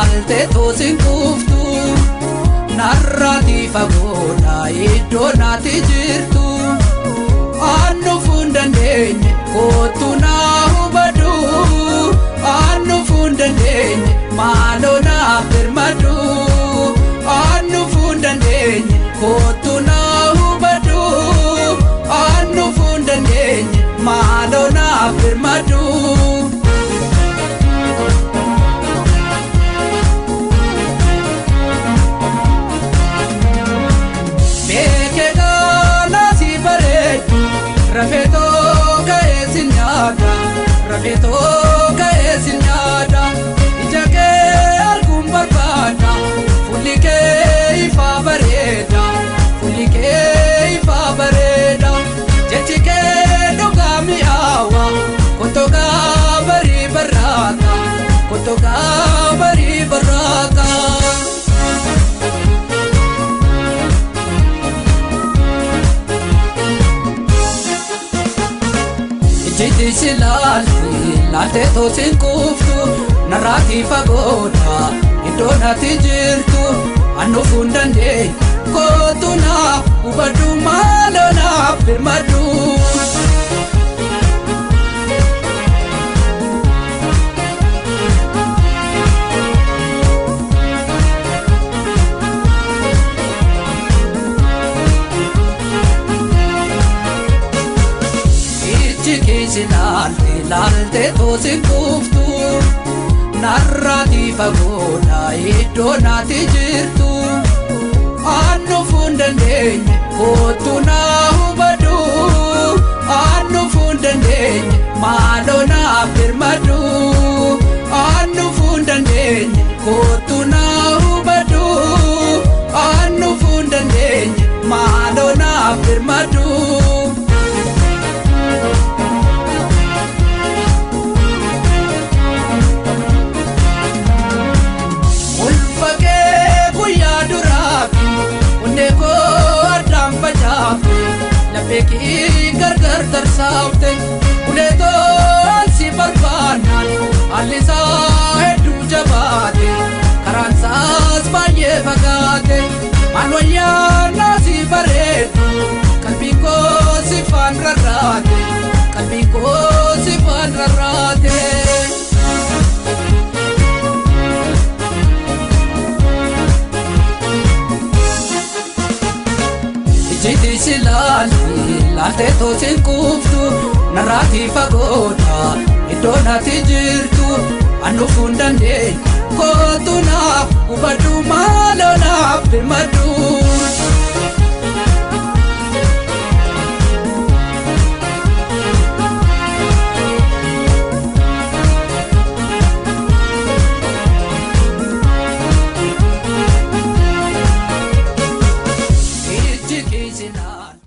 ilaalte toosin kuftu narraati fagoodha iddoo naati jirtu annu fundandeenye kootu naa hubadhu annu fundandeenye maaloo naa birmadhu annu fundandeenye kootu naa hubadhu annu fundandeenye maaloo naa birmadhu Rafeto kaesinyada ijake algum barbada fulike ifa bareda jechike dogami awa kotoga bari baraka Jiti silaalte toosin kuftu narraati fagoodha iddoo naati jirtu annu fundandeenye kootu naa hubadhu maaloo naa birmadhu ilaalte toosin kuftu narraati fagoodha iddoo naati jirtu annu fundandeenye kootu naa hubadhu annu fundandeenye maaloo naa birmadhu annu fundandeenye kootu naa hubadhu annu fundandeenye maaloo naa birmadhu Lapeki gargar tarsaafte uleetoo ansi barbaannan allisaa hedduu jabaate karaansaas baay'ee fagaate maal wayyaa naasii bareedu qalbiin koo sifaan rarraate Jiti silaalte toosin kuftu narraati fagoodha iddoo naati jirtu annu fundandeenye kootu naa hubadhu maaloo naa birmadhu